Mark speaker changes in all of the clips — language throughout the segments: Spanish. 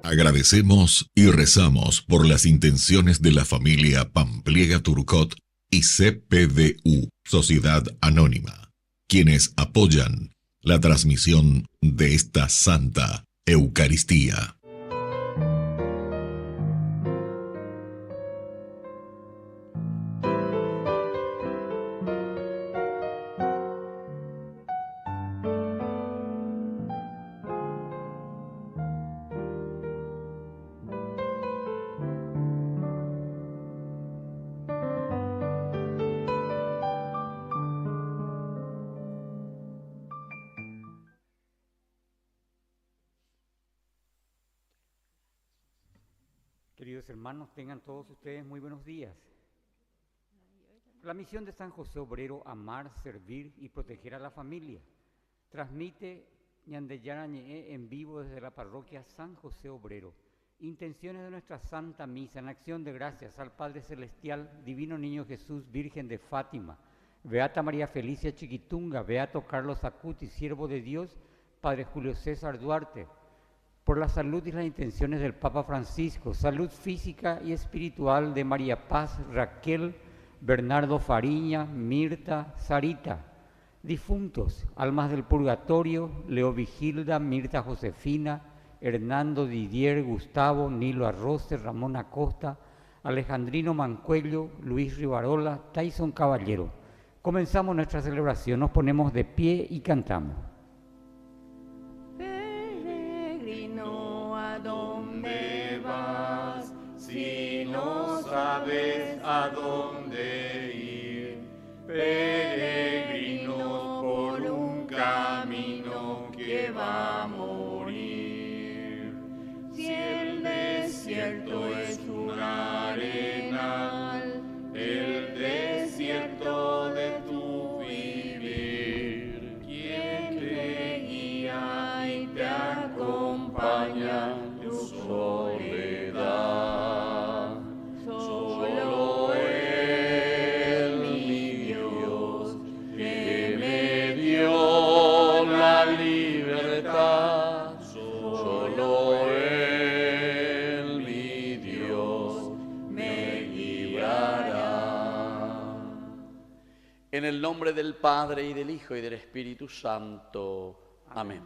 Speaker 1: Agradecemos y rezamos por las intenciones de la familia Pampliega Turcot y CPDU, Sociedad Anónima, quienes apoyan la transmisión de esta Santa Eucaristía.
Speaker 2: Queridos hermanos, tengan todos ustedes muy buenos días. La misión de San José Obrero, amar, servir y proteger a la familia, transmite Ñandeyarañe en vivo desde la parroquia San José Obrero. Intenciones de nuestra Santa Misa en acción de gracias al Padre Celestial, Divino Niño Jesús, Virgen de Fátima, Beata María Felicia Chiquitunga, Beato Carlos Acuti, siervo de Dios, Padre Julio César Duarte, por la salud y las intenciones del Papa Francisco, salud física y espiritual de María Paz, Raquel, Bernardo Fariña, Mirta, Sarita, difuntos, almas del purgatorio, Leo Vigilda, Mirta Josefina, Hernando Didier, Gustavo, Nilo Arroce, Ramón Acosta, Alejandrino Mancuello, Luis Rivarola, Tyson Caballero. Comenzamos nuestra celebración, nos ponemos de pie y cantamos.
Speaker 3: ¿A dónde vas? Si no sabes a dónde ir, peregrino por un camino que va a morir. Si el desierto es un arenal, el desierto de tu vivir, ¿quién te guía y te acompaña? Soledad, solo Él, mi Dios, que me dio la libertad, solo Él, mi Dios, me guiará.
Speaker 4: En el nombre del Padre, y del Hijo, y del Espíritu Santo. Amén.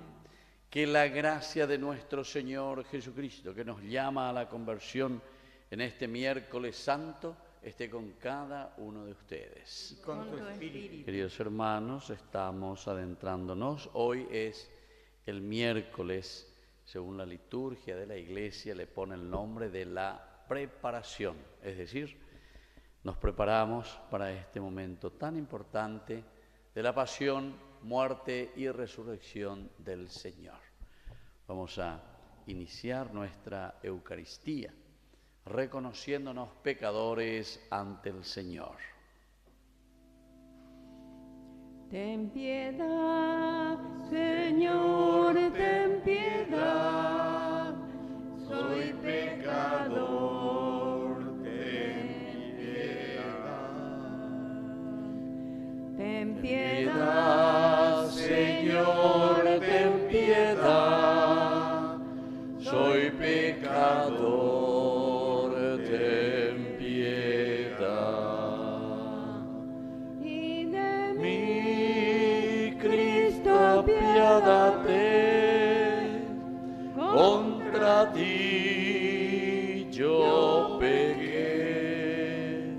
Speaker 4: Que la gracia de nuestro Señor Jesucristo, que nos llama a la conversión en este miércoles santo, esté con cada uno de ustedes.
Speaker 2: Y con tu espíritu.
Speaker 4: Queridos hermanos, estamos adentrándonos. Hoy es el miércoles, según la liturgia de la Iglesia, le pone el nombre de la preparación. Es decir, nos preparamos para este momento tan importante de la pasión, muerte y resurrección del Señor. Vamos a iniciar nuestra Eucaristía reconociéndonos pecadores ante el Señor.
Speaker 3: Ten piedad, Señor, ten piedad, soy pecador, ten piedad. Ten piedad, Señor, ten piedad, soy pecador, ten piedad. Y de mí, Cristo, apiádate, contra ti yo pequé.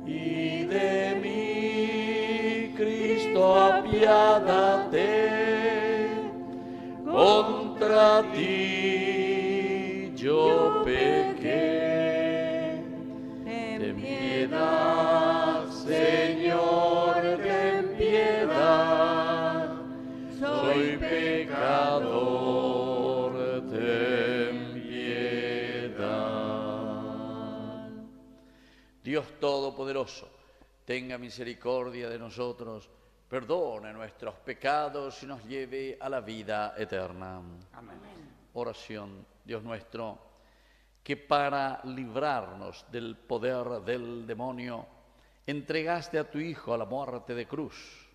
Speaker 3: Y de mí, Cristo, apiádate, contra ti yo pequé. Ten piedad, Señor, ten piedad, soy pecador, ten piedad.
Speaker 4: Dios Todopoderoso, tenga misericordia de nosotros, perdone nuestros pecados y nos lleve a la vida eterna.
Speaker 2: Amén.
Speaker 4: Oración, Dios nuestro, que para librarnos del poder del demonio, entregaste a tu Hijo a la muerte de cruz.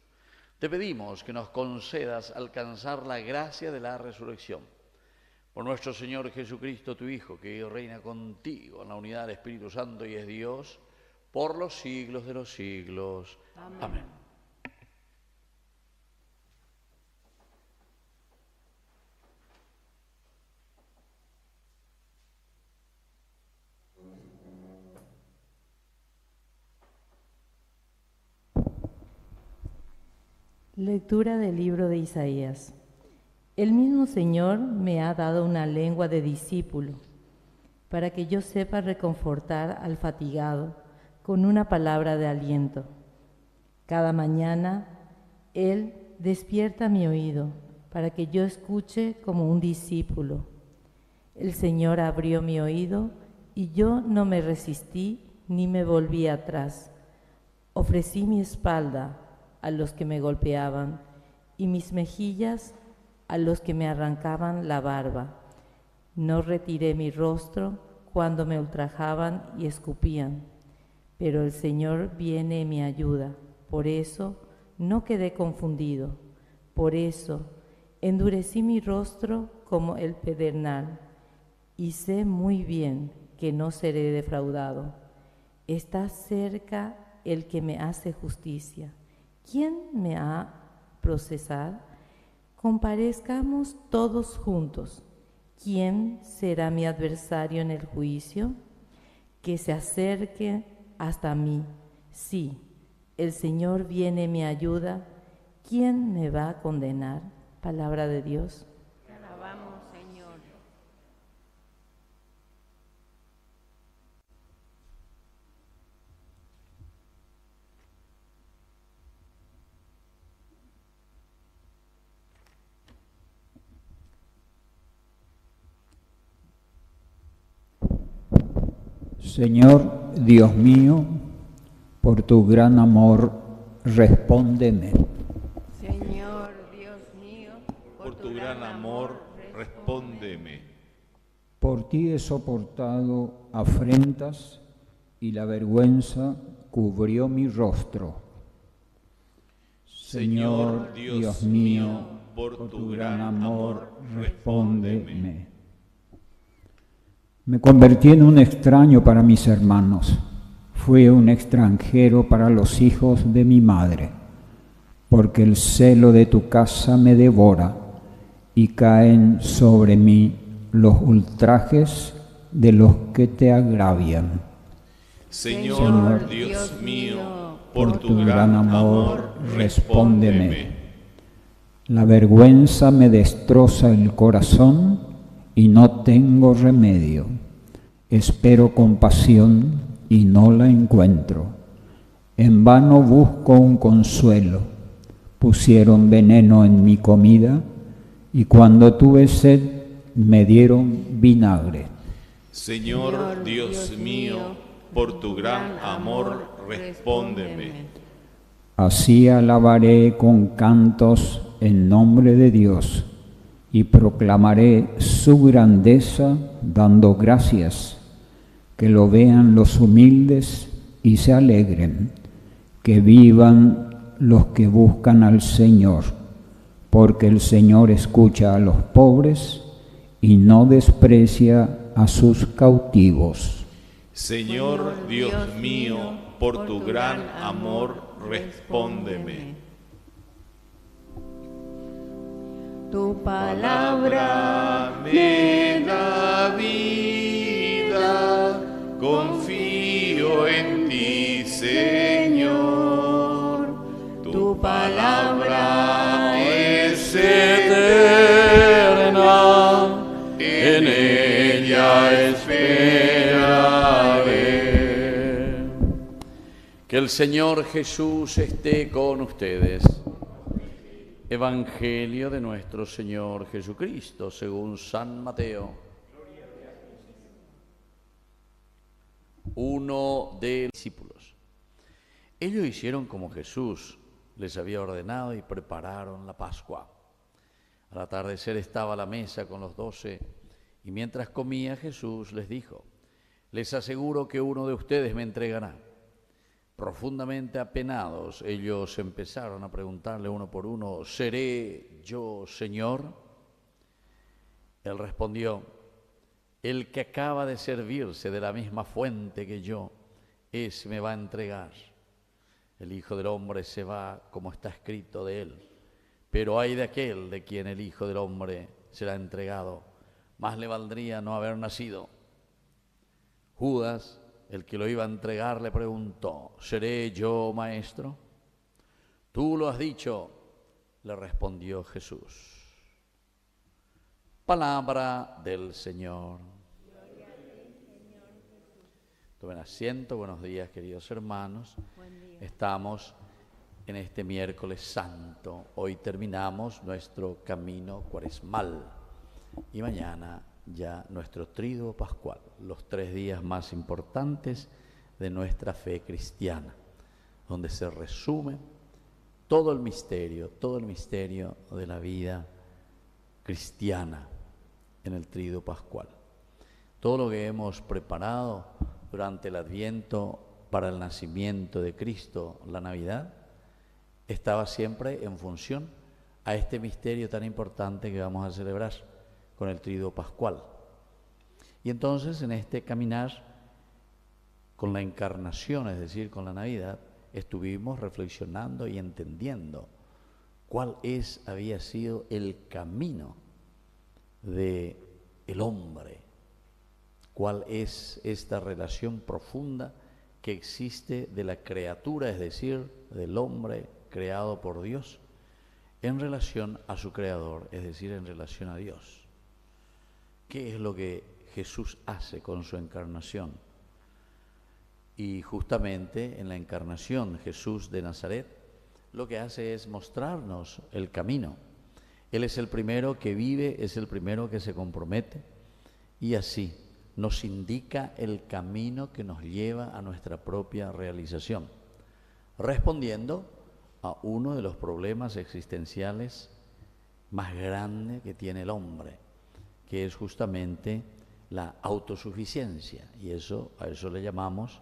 Speaker 4: Te pedimos que nos concedas alcanzar la gracia de la resurrección. Por nuestro Señor Jesucristo, tu Hijo, que reina contigo en la unidad del Espíritu Santo y es Dios, por los siglos de los siglos. Amén.
Speaker 5: Lectura del libro de Isaías. El mismo Señor me ha dado una lengua de discípulo, para que yo sepa reconfortar al fatigado con una palabra de aliento. Cada mañana Él despierta mi oído, para que yo escuche como un discípulo. El Señor abrió mi oído y yo no me resistí ni me volví atrás. Ofrecí mi espalda a los que me golpeaban y mis mejillas a los que me arrancaban la barba. No retiré mi rostro cuando me ultrajaban y escupían, pero el Señor viene en mi ayuda. Por eso no quedé confundido, por eso endurecí mi rostro como el pedernal, y sé muy bien que no seré defraudado. Está cerca el que me hace justicia. ¿Quién me ha de procesar? Comparezcamos todos juntos. ¿Quién será mi adversario en el juicio? Que se acerque hasta mí. Sí, el Señor viene en mi ayuda. ¿Quién me va a condenar? Palabra de Dios.
Speaker 6: Te alabamos, Señor.
Speaker 7: Señor Dios mío, por tu gran amor, respóndeme.
Speaker 6: Señor Dios mío,
Speaker 3: Por tu gran amor, respóndeme.
Speaker 7: Por ti he soportado afrentas y la vergüenza cubrió mi rostro.
Speaker 3: Señor Dios mío, por tu gran amor, respóndeme.
Speaker 7: Me convertí en un extraño para mis hermanos. Fui un extranjero para los hijos de mi madre, porque el celo de tu casa me devora y caen sobre mí los ultrajes de los que te agravian.
Speaker 3: Señor Dios mío, por tu gran amor, respóndeme.
Speaker 7: La vergüenza me destroza el corazón y no tengo remedio. Espero compasión y no la encuentro. En vano busco un consuelo. Pusieron veneno en mi comida y cuando tuve sed me dieron vinagre.
Speaker 3: Señor Dios mío, por tu gran amor, respóndeme.
Speaker 7: Así alabaré con cantos en nombre de Dios y proclamaré su grandeza dando gracias. Que lo vean los humildes y se alegren, que vivan los que buscan al Señor, porque el Señor escucha a los pobres y no desprecia a sus cautivos.
Speaker 3: Señor Dios mío, por tu gran amor, respóndeme.
Speaker 6: Tu palabra
Speaker 3: me da vida, confío en ti, Señor. Tu palabra es eterna, en ella esperaré.
Speaker 4: Que el Señor Jesús esté con ustedes. Evangelio de nuestro Señor Jesucristo, según San Mateo. Uno de los discípulos. Ellos hicieron como Jesús les había ordenado y prepararon la Pascua. Al atardecer estaba a la mesa con los 12 y mientras comía Jesús les dijo: les aseguro que uno de ustedes me entregará. Profundamente apenados, ellos empezaron a preguntarle uno por uno: ¿seré yo, Señor? Él respondió: el que acaba de servirse de la misma fuente que yo, ese me va a entregar. El Hijo del Hombre se va como está escrito de él, pero ay de aquel de quien el Hijo del Hombre será entregado, más le valdría no haber nacido. Judas, el que lo iba a entregar, le preguntó: ¿seré yo, maestro? Tú lo has dicho, le respondió Jesús. Palabra del Señor. Tomen asiento. Buenos días, queridos hermanos. Estamos en este miércoles santo. Hoy terminamos nuestro camino cuaresmal y mañana ya nuestro triduo pascual, los 3 días más importantes de nuestra fe cristiana, donde se resume todo el misterio de la vida cristiana en el triduo pascual. Todo lo que hemos preparado durante el Adviento para el nacimiento de Cristo, la Navidad, estaba siempre en función a este misterio tan importante que vamos a celebrar con el triduo pascual. Y entonces en este caminar con la encarnación, es decir, con la Navidad, estuvimos reflexionando y entendiendo cuál había sido el camino del hombre, cuál es esta relación profunda que existe de la criatura, es decir, del hombre creado por Dios, en relación a su creador, es decir, en relación a Dios. ¿Qué es lo que Jesús hace con su encarnación? Y justamente en la encarnación, Jesús de Nazaret lo que hace es mostrarnos el camino. Él es el primero que vive, es el primero que se compromete y así nos indica el camino que nos lleva a nuestra propia realización, respondiendo a uno de los problemas existenciales más grandes que tiene el hombre, que es justamente la autosuficiencia, y a eso le llamamos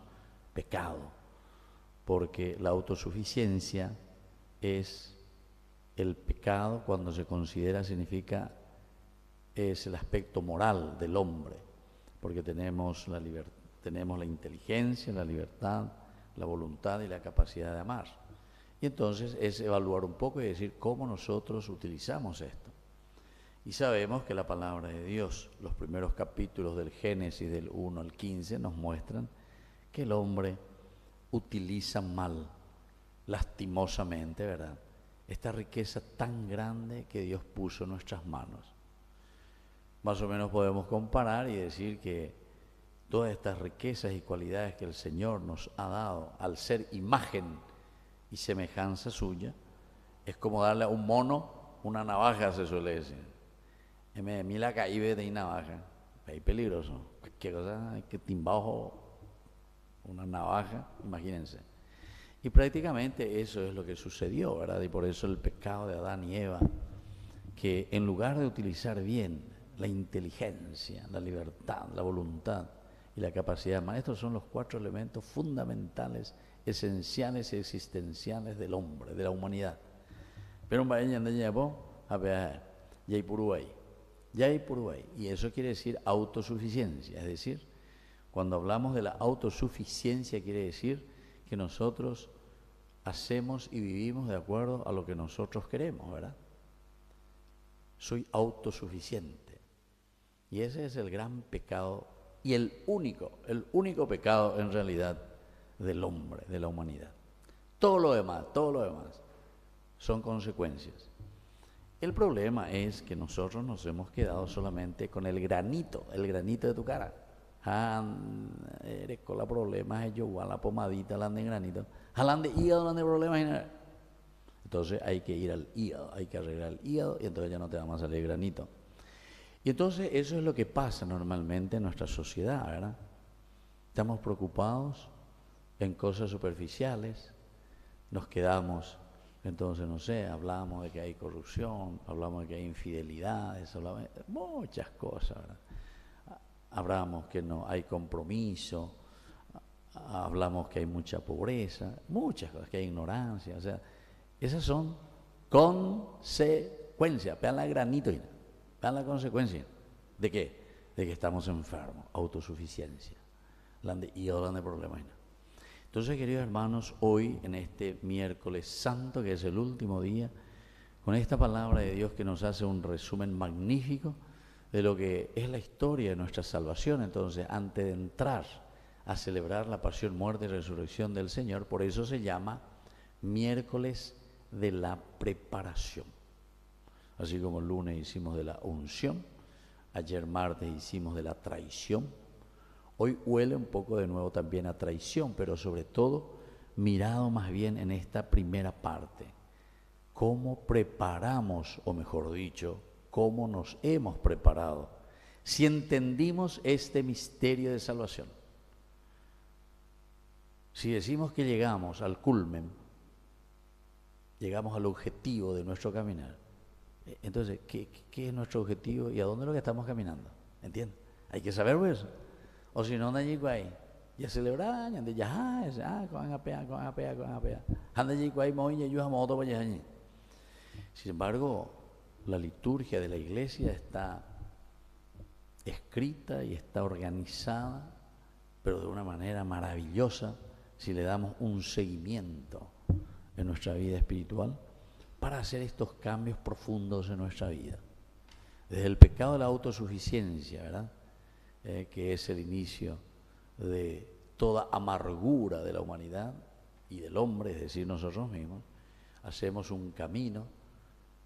Speaker 4: pecado, porque la autosuficiencia es el pecado cuando se considera, es el aspecto moral del hombre, porque tenemos la inteligencia, la libertad, la voluntad y la capacidad de amar. Y entonces es evaluar un poco y decir cómo nosotros utilizamos esto. Y sabemos que la palabra de Dios, los primeros capítulos del Génesis del 1 al 15 nos muestran que el hombre utiliza mal, lastimosamente, ¿verdad?, esta riqueza tan grande que Dios puso en nuestras manos. Más o menos podemos comparar y decir que todas estas riquezas y cualidades que el Señor nos ha dado al ser imagen y semejanza suya, es como darle a un mono una navaja, se suele decir. Me mira caíbe de navaja, es peligroso. Cualquier cosa hay que timbajo una navaja, imagínense. Y prácticamente eso es lo que sucedió, ¿verdad? Y por eso el pecado de Adán y Eva, que en lugar de utilizar bien la inteligencia, la libertad, la voluntad y la capacidad de amar, estos son los 4 elementos fundamentales, esenciales y existenciales del hombre, de la humanidad. Pero un baño de llevo a ver, y eso quiere decir autosuficiencia, es decir, cuando hablamos de la autosuficiencia quiere decir que nosotros hacemos y vivimos de acuerdo a lo que nosotros queremos, ¿verdad? Soy autosuficiente. Y ese es el gran pecado y el único pecado en realidad del hombre, de la humanidad. Todo lo demás son consecuencias. El problema es que nosotros nos hemos quedado solamente con el granito de tu cara. Eres con los problemas, ellos a la pomadita, hablan de granito, hablan de hígado, hablan de problemas. Entonces hay que ir al hígado, hay que arreglar el hígado y entonces ya no te va a salir granito. Y entonces eso es lo que pasa normalmente en nuestra sociedad, ¿verdad? Estamos preocupados en cosas superficiales, nos quedamos, entonces no sé, hablamos de que hay corrupción, hablamos de que hay infidelidades, hablamos de muchas cosas, ¿verdad? Hablamos que no hay compromiso, hablamos que hay mucha pobreza, muchas cosas, que hay ignorancia, o sea, esas son consecuencias, vean la granito, vean la consecuencia, ¿de qué? De que estamos enfermos, autosuficiencia, y hablando de problemas. Entonces, queridos hermanos, hoy en este miércoles santo, que es el último día, con esta palabra de Dios que nos hace un resumen magnífico de lo que es la historia de nuestra salvación. Entonces, antes de entrar a celebrar la pasión, muerte y resurrección del Señor, por eso se llama miércoles de la preparación. Así como el lunes hicimos de la unción, ayer martes hicimos de la traición, hoy huele un poco de nuevo también a traición, pero sobre todo mirado más bien en esta primera parte. ¿Cómo preparamos, o mejor dicho, cómo nos hemos preparado? Si entendimos este misterio de salvación. Si decimos que llegamos al culmen, llegamos al objetivo de nuestro caminar, entonces, ¿qué es nuestro objetivo y a dónde es lo que estamos caminando? ¿Entiendes? Hay que saber eso. O si no, anda allí ahí, ya celebrar, anda ya, con apea. Anda allí ahí, moña, yo amo otro para allí. Sin embargo, la liturgia de la iglesia está escrita y está organizada, pero de una manera maravillosa, si le damos un seguimiento en nuestra vida espiritual, para hacer estos cambios profundos en nuestra vida. Desde el pecado de la autosuficiencia, ¿verdad? Que es el inicio de toda amargura de la humanidad y del hombre, es decir, nosotros mismos, hacemos un camino,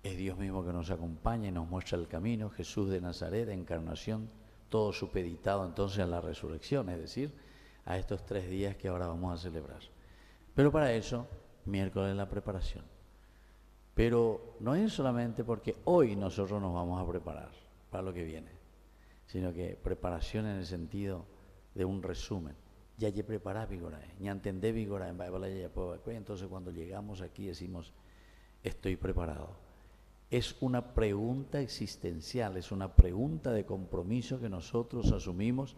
Speaker 4: es Dios mismo que nos acompaña y nos muestra el camino, Jesús de Nazaret, encarnación, todo supeditado entonces a la resurrección, es decir, a estos 3 días que ahora vamos a celebrar. Pero para eso, miércoles de la preparación. Pero no es solamente porque hoy nosotros nos vamos a preparar para lo que viene, sino que preparación en el sentido de un resumen. Ya he preparado Vigorae, ya entendé Vigorae, entonces cuando llegamos aquí decimos, estoy preparado. Es una pregunta existencial, es una pregunta de compromiso que nosotros asumimos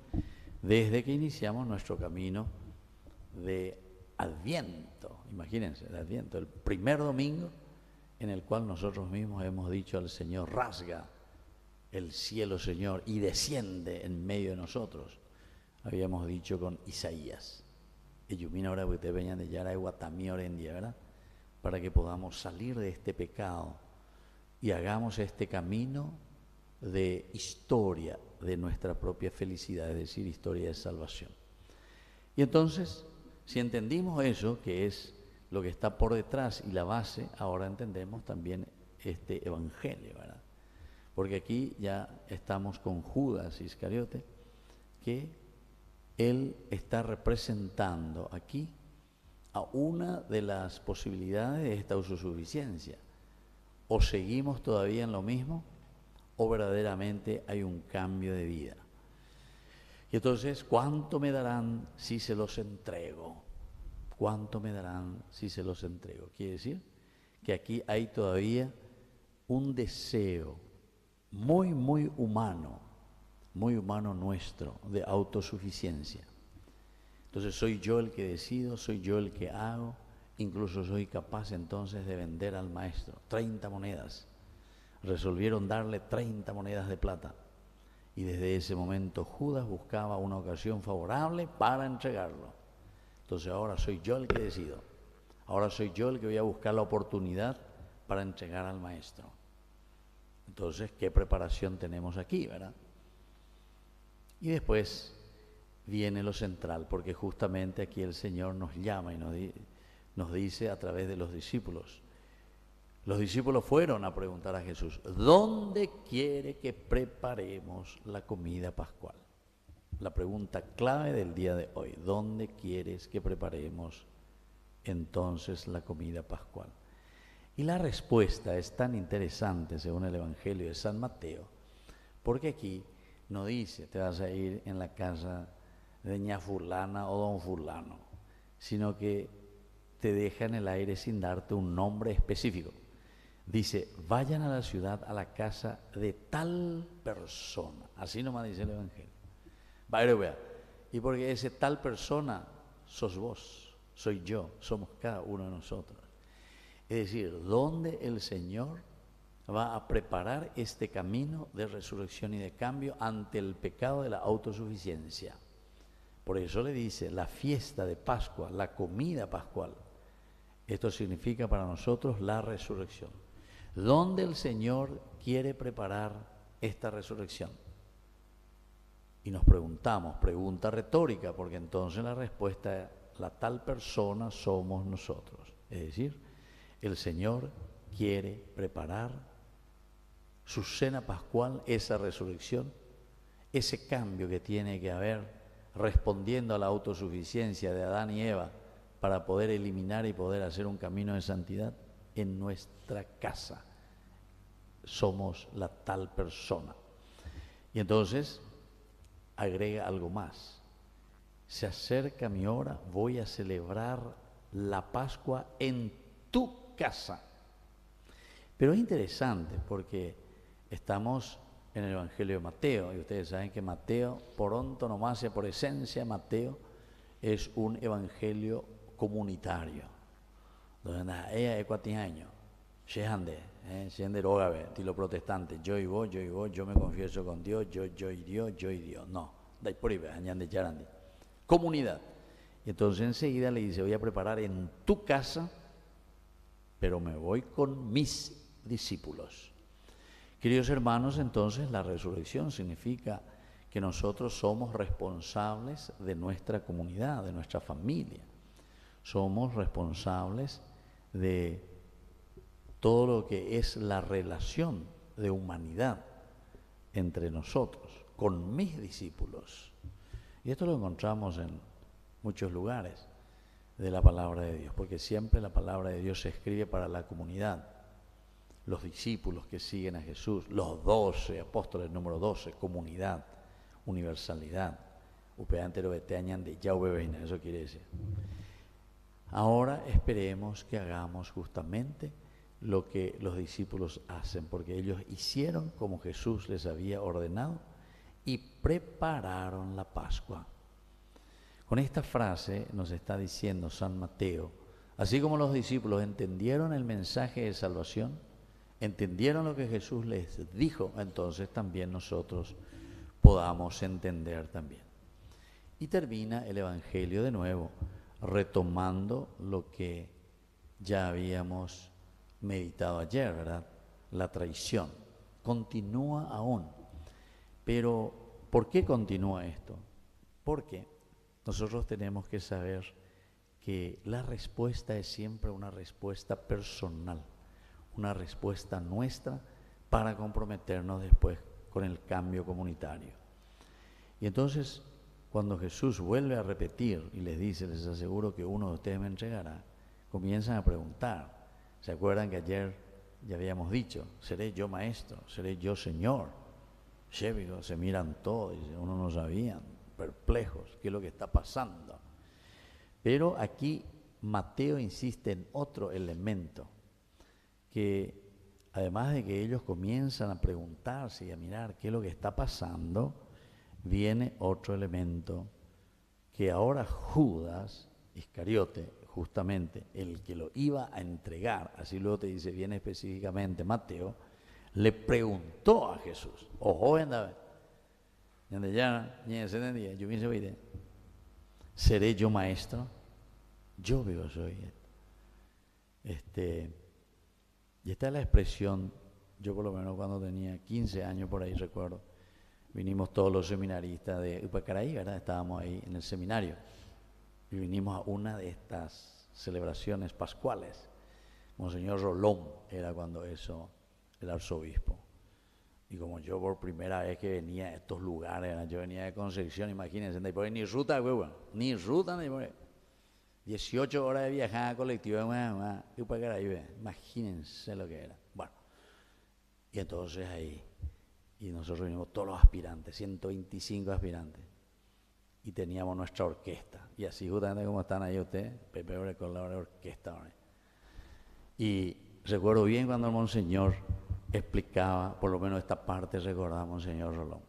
Speaker 4: desde que iniciamos nuestro camino de Adviento. Imagínense, el Adviento, el primer domingo en el cual nosotros mismos hemos dicho al Señor, rasga el cielo, Señor, y desciende en medio de nosotros. Habíamos dicho con Isaías, ¿verdad? Para que podamos salir de este pecado y hagamos este camino de historia de nuestra propia felicidad, es decir, historia de salvación. Y entonces, si entendimos eso, que es lo que está por detrás y la base, ahora entendemos también este evangelio, ¿verdad? Porque aquí ya estamos con Judas Iscariote, que él está representando aquí a una de las posibilidades de esta autosuficiencia. O seguimos todavía en lo mismo, o verdaderamente hay un cambio de vida. Y entonces, ¿cuánto me darán si se los entrego? ¿Cuánto me darán si se los entrego? Quiere decir que aquí hay todavía un deseo muy, muy humano nuestro de autosuficiencia. Entonces soy yo el que decido, soy yo el que hago, incluso soy capaz entonces de vender al maestro 30 monedas. Resolvieron darle 30 monedas de plata. Y desde ese momento Judas buscaba una ocasión favorable para entregarlo. Entonces ahora soy yo el que decido. Ahora soy yo el que voy a buscar la oportunidad para entregar al maestro. Entonces, ¿qué preparación tenemos aquí, verdad? Y después viene lo central, porque justamente aquí el Señor nos llama y nos dice a través de los discípulos. Los discípulos fueron a preguntar a Jesús, ¿dónde quiere que preparemos la comida pascual? La pregunta clave del día de hoy, ¿dónde quieres que preparemos entonces la comida pascual? Y la respuesta es tan interesante según el Evangelio de San Mateo, porque aquí no dice, te vas a ir en la casa de ña fulana o don fulano, sino que te deja en el aire sin darte un nombre específico. Dice, vayan a la ciudad, a la casa de tal persona. Así nomás dice el Evangelio. Vaya, y porque ese tal persona sos vos, soy yo, somos cada uno de nosotros. Es decir, donde el Señor va a preparar este camino de resurrección y de cambio ante el pecado de la autosuficiencia. Por eso le dice, la fiesta de Pascua, la comida pascual. Esto significa para nosotros la resurrección. ¿Dónde el Señor quiere preparar esta resurrección? Y nos preguntamos, pregunta retórica, porque entonces la respuesta es, la tal persona somos nosotros. Es decir, el Señor quiere preparar su cena pascual, esa resurrección, ese cambio que tiene que haber respondiendo a la autosuficiencia de Adán y Eva para poder eliminar y poder hacer un camino de santidad en nuestra casa. Somos la tal persona. Y entonces agrega algo más. Se acerca mi hora, voy a celebrar la Pascua en tu casa. Pero es interesante porque estamos en el Evangelio de Mateo, y ustedes saben que Mateo, por antonomasia, por esencia, Mateo es un evangelio comunitario. Donde ella es cuatiaño, siendo rogabe, tilo protestante, yo y vos, yo me confieso con Dios, yo y Dios, yo y Dios. No, dai por ahí, añande charandi. Comunidad. Y entonces enseguida le dice, voy a preparar en tu casa, pero me voy con mis discípulos. Queridos hermanos, entonces la resurrección significa que nosotros somos responsables de nuestra comunidad, de nuestra familia. Somos responsables de todo lo que es la relación de humanidad entre nosotros, con mis discípulos. Y esto lo encontramos en muchos lugares de la palabra de Dios, porque siempre la palabra de Dios se escribe para la comunidad. Los discípulos que siguen a Jesús, los 12 apóstoles, número 12, comunidad, universalidad. Eso quiere decir. Ahora esperemos que hagamos justamente lo que los discípulos hacen, porque ellos hicieron como Jesús les había ordenado y prepararon la Pascua. Con esta frase nos está diciendo San Mateo, así como los discípulos entendieron el mensaje de salvación, entendieron lo que Jesús les dijo, entonces también nosotros podamos entender también. Y termina el Evangelio de nuevo, retomando lo que ya habíamos meditado ayer, ¿verdad? La traición. Continúa aún. Pero, ¿por qué continúa esto? Porque nosotros tenemos que saber que la respuesta es siempre una respuesta personal, una respuesta nuestra para comprometernos después con el cambio comunitario. Y entonces, cuando Jesús vuelve a repetir y les dice, les aseguro que uno de ustedes me entregará, comienzan a preguntar. ¿Se acuerdan que ayer ya habíamos dicho, seré yo maestro, seré yo señor? Se miran todos, y uno no sabían, perplejos, qué es lo que está pasando. Pero aquí Mateo insiste en otro elemento, que además de que ellos comienzan a preguntarse y a mirar qué es lo que está pasando, viene otro elemento que ahora Judas Iscariote, justamente el que lo iba a entregar, así luego te dice bien específicamente Mateo, le preguntó a Jesús, ¿seré yo maestro? Yo veo soy. Y esta es la expresión, yo por lo menos cuando tenía 15 años por ahí recuerdo, vinimos todos los seminaristas de Upacaraí, ¿verdad? Estábamos ahí en el seminario y vinimos a una de estas celebraciones pascuales. Monseñor Rolón era cuando eso, el arzobispo. Y como yo por primera vez que venía a estos lugares, ¿verdad? Yo venía de Concepción, imagínense, ni ruta, ni ruta, ni por ahí. 18 horas de viajar colectiva, imagínense lo que era. Bueno, y entonces ahí, y nosotros vinimos todos los aspirantes, 125 aspirantes, y teníamos nuestra orquesta. Y así justamente como están ahí ustedes, Pepe Ore con la orquesta. Y recuerdo bien cuando el Monseñor explicaba, por lo menos esta parte recordaba Monseñor Rolón.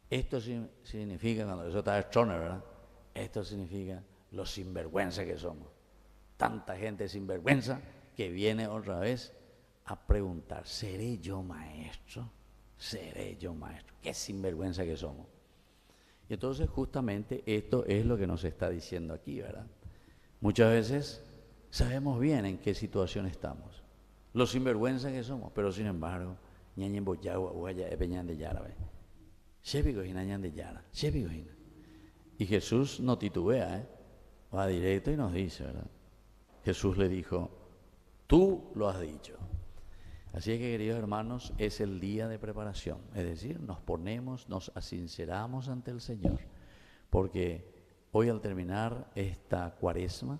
Speaker 4: Esto significa, cuando eso está Stroner, ¿verdad? Esto significa los sinvergüenza que somos. Tanta gente sinvergüenza que viene otra vez a preguntar, ¿seré yo maestro? ¿Seré yo maestro? Qué sinvergüenza que somos. Y entonces justamente esto es lo que nos está diciendo aquí, ¿verdad? Muchas veces sabemos bien en qué situación estamos, los sinvergüenza que somos, pero sin embargo, ñañen boyagua, uaya, epeñan de yara, y Jesús no titubea, va directo y nos dice, ¿verdad? Jesús le dijo, tú lo has dicho. Así es que, queridos hermanos, es el día de preparación, es decir, nos ponemos, nos asinceramos ante el Señor, porque hoy al terminar esta cuaresma,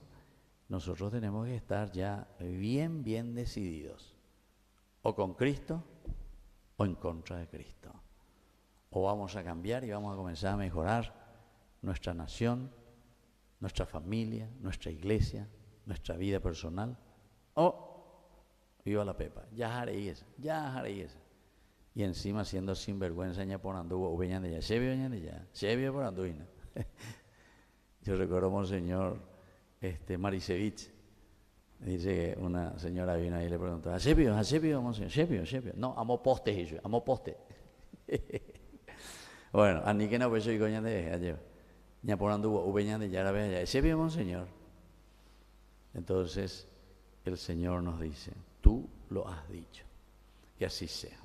Speaker 4: nosotros tenemos que estar ya bien decididos, o con Cristo o en contra de Cristo. O vamos a cambiar y vamos a comenzar a mejorar nuestra nación, nuestra familia, nuestra iglesia, nuestra vida personal, o viva la Pepa, ya haré eso. Y encima siendo sinvergüenza ña por anduvo, uveñan de ya, se vio por anduina. Yo recuerdo Monseñor Marisevich, dice que una señora vino ahí y le preguntó, ¿hace vio, Monseñor? ¿Se vio? No, amo poste. Bueno, a ni que no pecho y coña de ayer. Ña por anduvo, uveñan de ya la vea ya, ¿se vio, Monseñor? Entonces el Señor nos dice, tú lo has dicho, que así sea.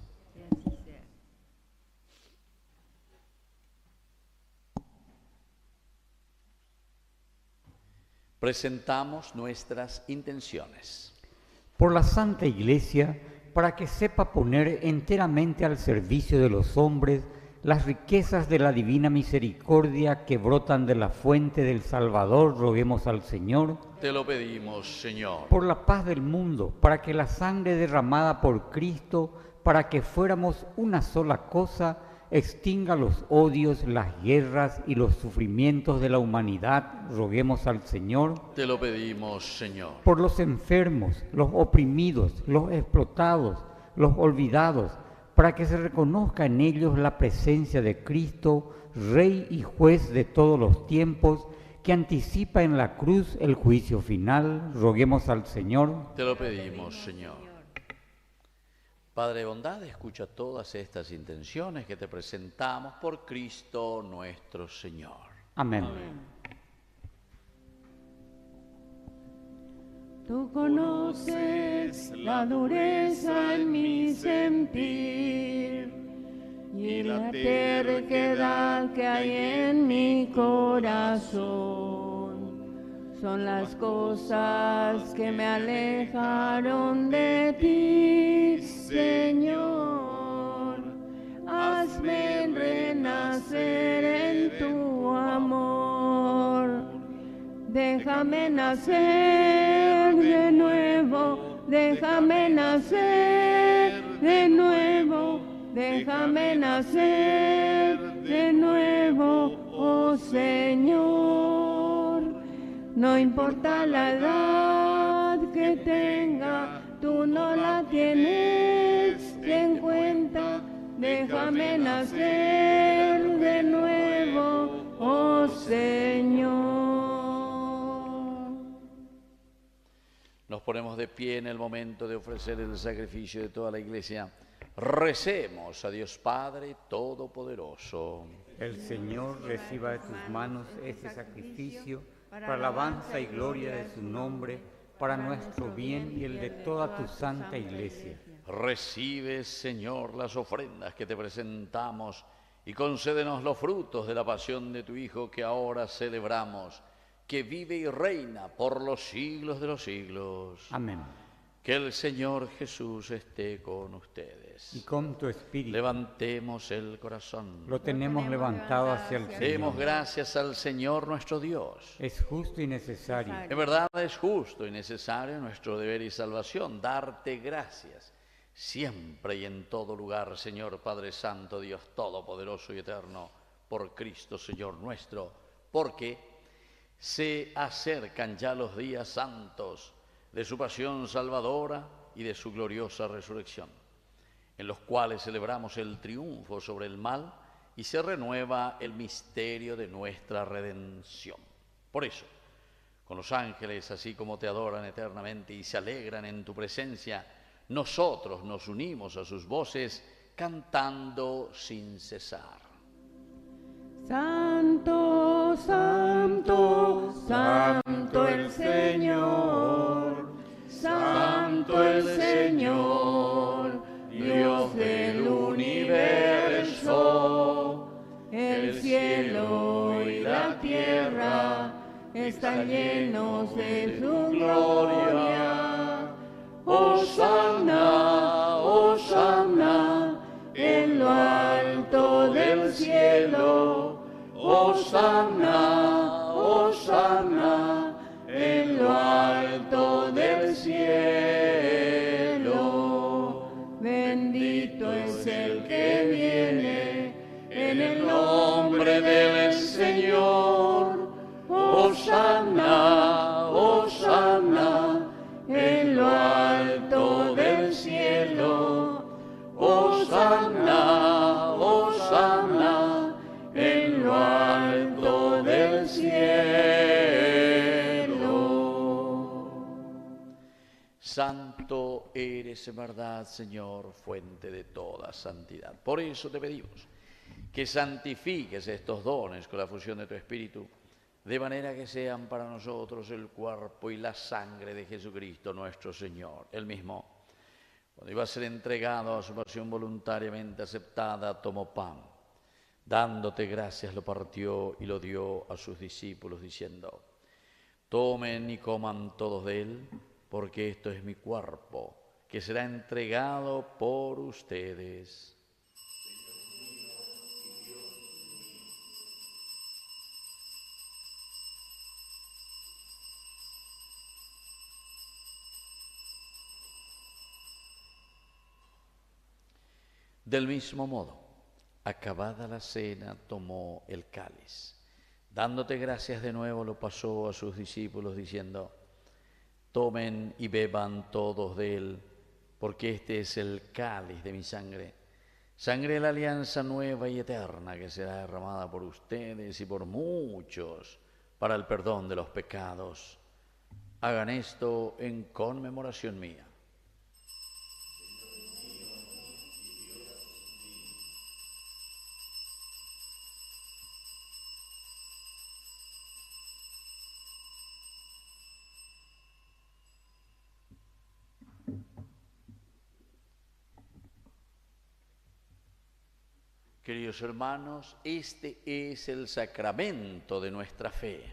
Speaker 4: Presentamos nuestras intenciones.
Speaker 2: Por la Santa Iglesia, para que sepa poner enteramente al servicio de los hombres las riquezas de la divina misericordia que brotan de la fuente del Salvador, roguemos al Señor.
Speaker 4: Te lo pedimos, Señor.
Speaker 2: Por la paz del mundo, para que la sangre derramada por Cristo, para que fuéramos una sola cosa, extinga los odios, las guerras y los sufrimientos de la humanidad, roguemos al Señor.
Speaker 4: Te lo pedimos, Señor.
Speaker 2: Por los enfermos, los oprimidos, los explotados, los olvidados, para que se reconozca en ellos la presencia de Cristo, Rey y Juez de todos los tiempos, que anticipa en la cruz el juicio final, roguemos al Señor.
Speaker 4: Te lo pedimos, Señor. Padre de bondad, escucha todas estas intenciones que te presentamos por Cristo nuestro Señor.
Speaker 2: Amén.
Speaker 6: Tú conoces la dureza en mi sentir y la terquedad que hay en mi corazón. Son las cosas que me alejaron de ti, Señor. Hazme renacer en tu amor. Déjame nacer de nuevo, déjame nacer de nuevo, déjame nacer de nuevo, oh Señor. No importa la edad que tenga, tú no la tienes en cuenta. Déjame nacer de nuevo, oh Señor.
Speaker 4: Nos ponemos de pie en el momento de ofrecer el sacrificio de toda la Iglesia. Recemos a Dios Padre Todopoderoso.
Speaker 2: El Señor reciba de tus manos este sacrificio para alabanza y gloria de su nombre, para nuestro bien y el de toda tu santa Iglesia.
Speaker 4: Recibe, Señor, las ofrendas que te presentamos y concédenos los frutos de la pasión de tu Hijo que ahora celebramos, que vive y reina por los siglos de los siglos.
Speaker 2: Amén.
Speaker 4: Que el Señor Jesús esté con ustedes.
Speaker 2: Y con tu espíritu.
Speaker 4: Levantemos el corazón.
Speaker 2: Lo tenemos levantado hacia el Señor.
Speaker 4: Demos gracias al Señor nuestro Dios.
Speaker 2: Es justo y necesario.
Speaker 4: En verdad es justo y necesario nuestro deber y salvación, darte gracias siempre y en todo lugar, Señor Padre Santo, Dios Todopoderoso y Eterno, por Cristo Señor nuestro, porque Se acercan ya los días santos de su pasión salvadora y de su gloriosa resurrección, en los cuales celebramos el triunfo sobre el mal y se renueva el misterio de nuestra redención. Por eso, con los ángeles, así como te adoran eternamente y se alegran en tu presencia, nosotros nos unimos a sus voces cantando sin cesar.
Speaker 6: Santo, santo, santo el Señor, santo el Señor, Dios del universo. El cielo y la tierra están llenos de su gloria. Hosanna, hosanna, en lo alto del cielo. Hosanna, hosanna, en lo alto del cielo. Bendito es el que viene en el nombre del Señor. Hosanna, hosanna, en lo alto del cielo. Hosanna, hosanna, en lo alto del cielo.
Speaker 4: Santo eres en verdad, Señor, fuente de toda santidad. Por eso te pedimos que santifiques estos dones con la fusión de tu Espíritu, de manera que sean para nosotros el cuerpo y la sangre de Jesucristo nuestro Señor. Él mismo, cuando iba a ser entregado a su pasión voluntariamente aceptada, tomó pan. Dándote gracias, lo partió y lo dio a sus discípulos, diciendo: tomen y coman todos de él, porque esto es mi cuerpo, que será entregado por ustedes. Del mismo modo, acabada la cena, tomó el cáliz. Dándote gracias de nuevo, lo pasó a sus discípulos, diciendo: tomen y beban todos de él, porque este es el cáliz de mi sangre, sangre de la alianza nueva y eterna, que será derramada por ustedes y por muchos para el perdón de los pecados. Hagan esto en conmemoración mía. Queridos hermanos, este es el sacramento de nuestra fe.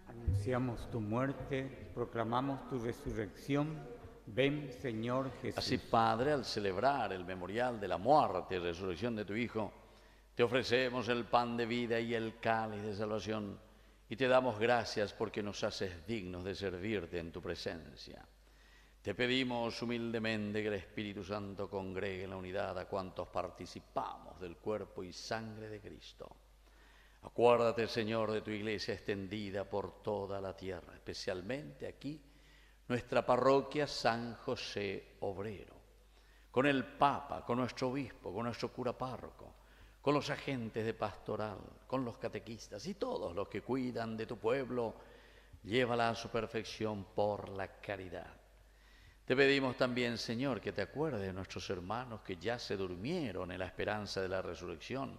Speaker 2: Anunciamos tu muerte, proclamamos tu resurrección. Ven, Señor Jesús.
Speaker 4: Así, Padre, al celebrar el memorial de la muerte y resurrección de tu Hijo, te ofrecemos el pan de vida y el cáliz de salvación, y te damos gracias porque nos haces dignos de servirte en tu presencia. Te pedimos humildemente que el Espíritu Santo congregue en la unidad a cuantos participamos del cuerpo y sangre de Cristo. Acuérdate, Señor, de tu iglesia extendida por toda la tierra, especialmente aquí, nuestra parroquia San José Obrero, con el Papa, con nuestro obispo, con nuestro cura párroco, con los agentes de pastoral, con los catequistas y todos los que cuidan de tu pueblo, llévala a su perfección por la caridad. Te pedimos también, Señor, que te acuerdes de nuestros hermanos que ya se durmieron en la esperanza de la resurrección.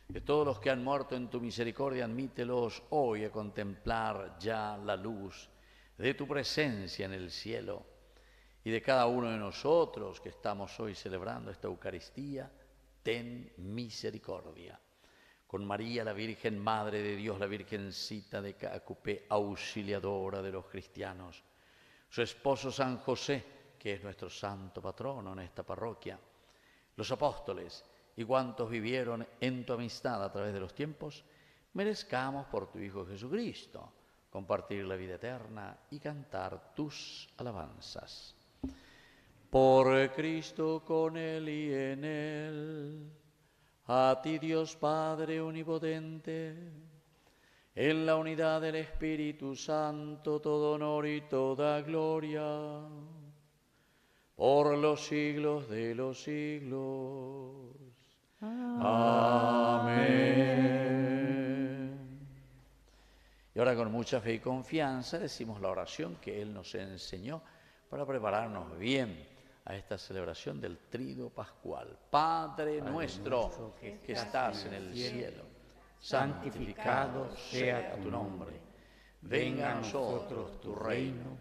Speaker 4: De todos los que han muerto en tu misericordia, admítelos hoy a contemplar ya la luz de tu presencia en el cielo. Y de cada uno de nosotros que estamos hoy celebrando esta Eucaristía, ten misericordia. Con María, la Virgen Madre de Dios, la Virgencita de Cacupé, auxiliadora de los cristianos, su esposo San José, que es nuestro santo patrono en esta parroquia, los apóstoles y cuantos vivieron en tu amistad a través de los tiempos, merezcamos por tu Hijo Jesucristo compartir la vida eterna y cantar tus alabanzas. Por Cristo, con Él y en Él, a ti Dios Padre omnipotente, en la unidad del Espíritu Santo, todo honor y toda gloria, por los siglos de los siglos. Amén. Y ahora con mucha fe y confianza decimos la oración que Él nos enseñó para prepararnos bien a esta celebración del Tríduo Pascual. Padre nuestro que estás en el cielo, santificado sea tu nombre. Venga a nosotros tu reino,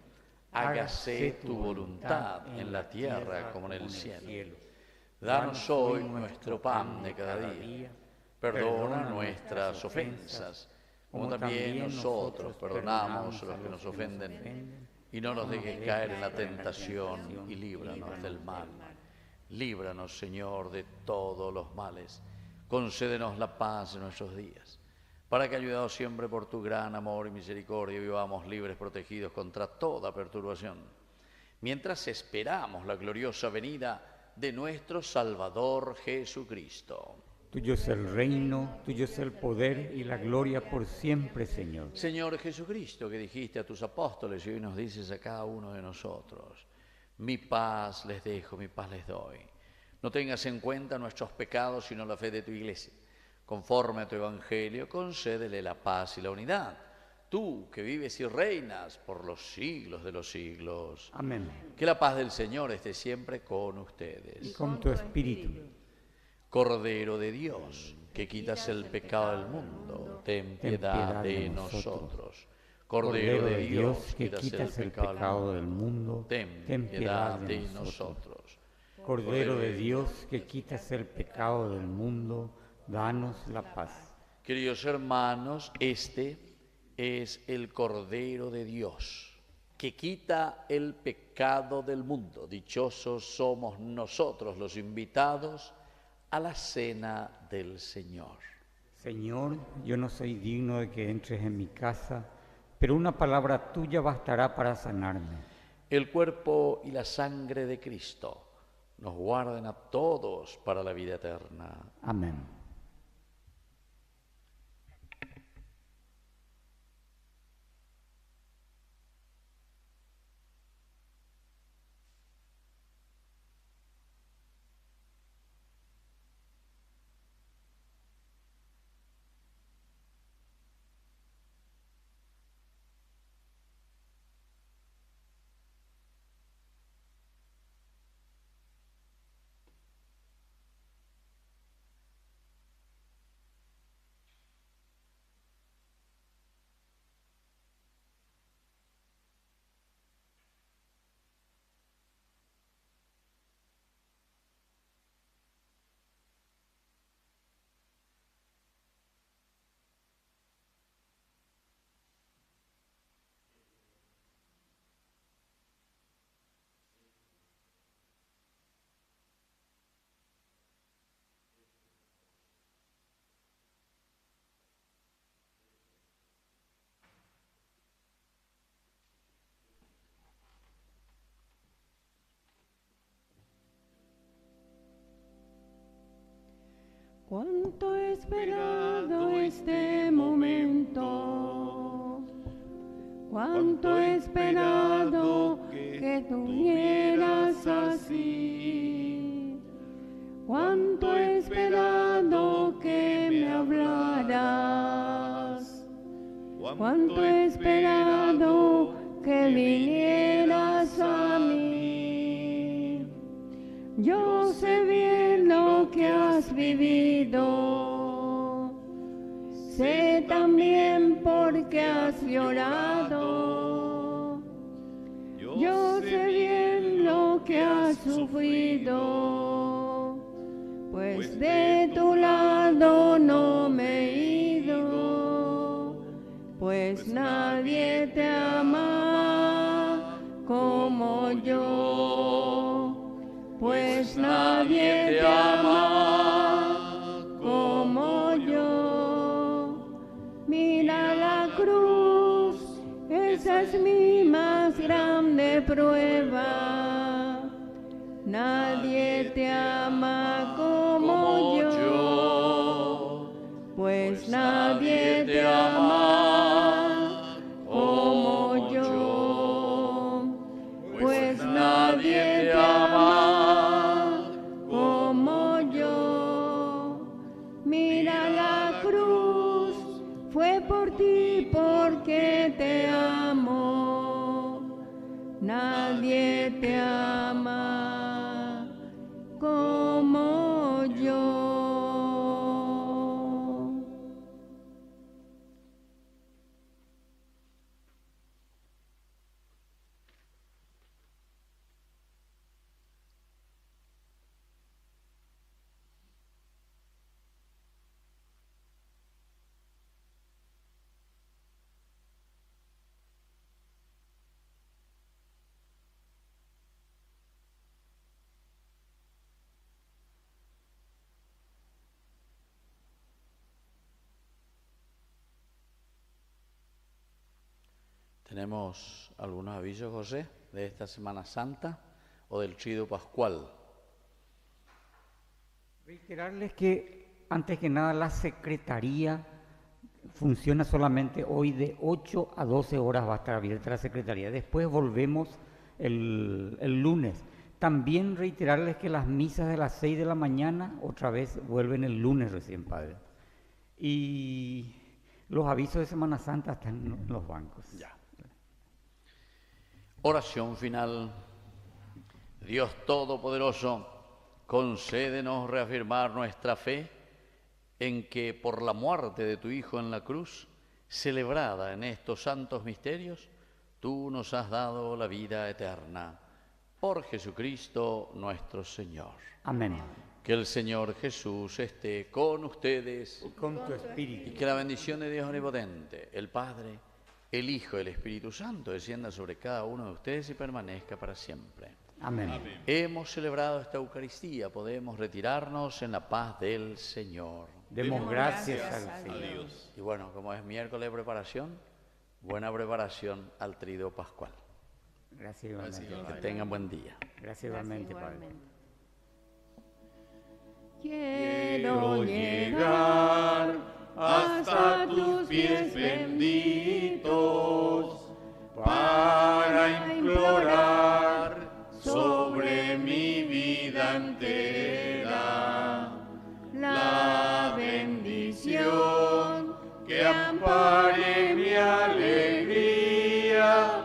Speaker 4: hágase tu voluntad en la tierra como en el cielo. Danos hoy nuestro pan de cada día. Perdona nuestras ofensas, como también nosotros perdonamos a los que nos ofenden. Y no nos dejes caer en la tentación y líbranos del mal. Líbranos, Señor, de todos los males. Concédenos la paz en nuestros días, para que, ayudados siempre por tu gran amor y misericordia, vivamos libres, protegidos contra toda perturbación, mientras esperamos la gloriosa venida de nuestro Salvador Jesucristo.
Speaker 2: Tuyo es el reino, tuyo es el poder y la gloria por siempre, Señor.
Speaker 4: Señor Jesucristo, que dijiste a tus apóstoles y hoy nos dices a cada uno de nosotros: mi paz les dejo, mi paz les doy. No tengas en cuenta nuestros pecados, sino la fe de tu Iglesia. Conforme a tu Evangelio, concédele la paz y la unidad. Tú, que vives y reinas por los siglos de los siglos.
Speaker 2: Amén.
Speaker 4: Que la paz del Señor esté siempre con ustedes.
Speaker 2: Y con tu espíritu.
Speaker 4: Cordero de Dios, que quitas el pecado del mundo, ten piedad de nosotros. Cordero de Dios, que quitas el pecado del mundo, ten piedad de nosotros.
Speaker 2: Cordero de Dios, que quitas el pecado del mundo, danos la paz.
Speaker 4: Queridos hermanos, este es el Cordero de Dios, que quita el pecado del mundo. Dichosos somos nosotros los invitados a la cena del Señor.
Speaker 2: Señor, yo no soy digno de que entres en mi casa, pero una palabra tuya bastará para sanarme.
Speaker 4: El cuerpo y la sangre de Cristo nos guarden a todos para la vida eterna.
Speaker 2: Amén.
Speaker 6: Cuánto he esperado este momento, cuánto he esperado que tú vinieras así, cuánto he esperado que me hablaras, cuánto he esperado que vinieras a mí. Yo sé bien lo que has vivido, sé también por qué has llorado. Yo sé bien lo que has sufrido, pues de tu lado no me he ido, pues nadie te ama como yo. Pues nadie te ama como yo. Mira la cruz, esa es mi más grande prueba. Nadie te ama como yo. pues nadie te ama como yo, pues nadie te ama como yo. Mira la cruz, fue por ti porque te amo. Nadie te ama como yo.
Speaker 4: ¿Tenemos algunos avisos, José, de esta Semana Santa o del Triduo Pascual?
Speaker 2: Reiterarles que, antes que nada, la Secretaría funciona solamente hoy de 8 a 12 horas va a estar abierta la Secretaría. Después volvemos el lunes. También reiterarles que las misas de las 6 de la mañana otra vez vuelven el lunes recién, Padre. Y los avisos de Semana Santa están en los bancos.
Speaker 4: Ya. Oración final. Dios Todopoderoso, concédenos reafirmar nuestra fe en que por la muerte de tu Hijo en la cruz, celebrada en estos santos misterios, tú nos has dado la vida eterna. Por Jesucristo nuestro Señor.
Speaker 2: Amén.
Speaker 4: Que el Señor Jesús esté con ustedes.
Speaker 2: Y con tu espíritu.
Speaker 4: Y que la bendición de Dios Omnipotente, el Padre, el Hijo y el Espíritu Santo descienda sobre cada uno de ustedes y permanezca para siempre.
Speaker 2: Amén.
Speaker 4: Hemos celebrado esta Eucaristía, podemos retirarnos en la paz del Señor.
Speaker 2: Demos gracias al Señor.
Speaker 4: Y bueno, como es miércoles de preparación, buena preparación al Triduo Pascual.
Speaker 2: Gracias igualmente.
Speaker 4: Que tengan buen día.
Speaker 2: Gracias igualmente, Padre.
Speaker 6: Quiero llegar hasta tus pies benditos para implorar sobre mi vida entera la bendición que ampare mi alegría,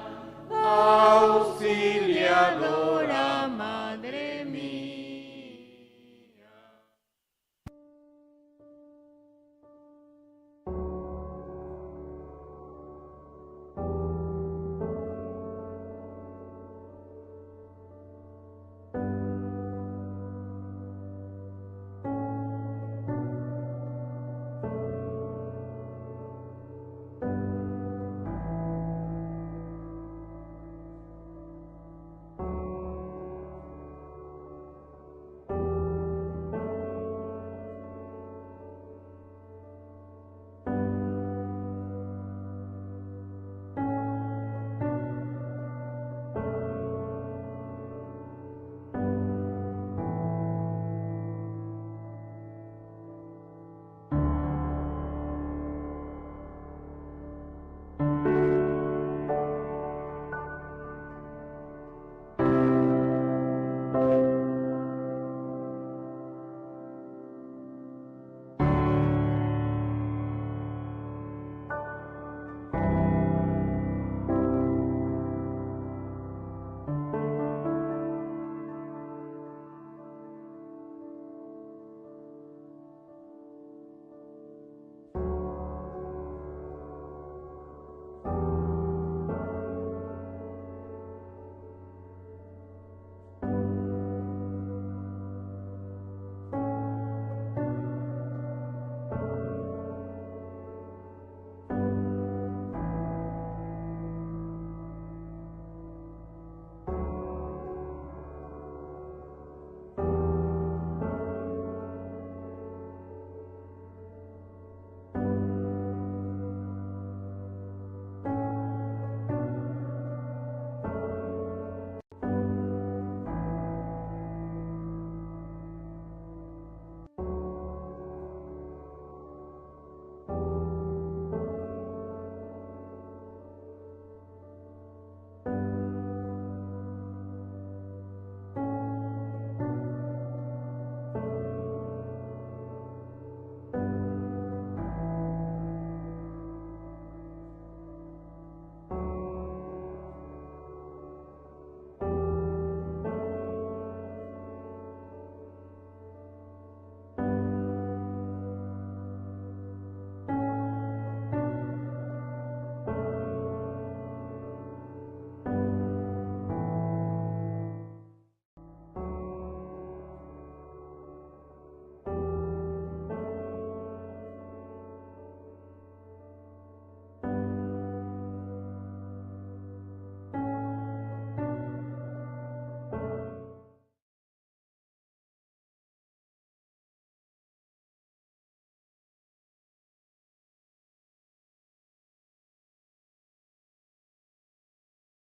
Speaker 6: auxiliadora.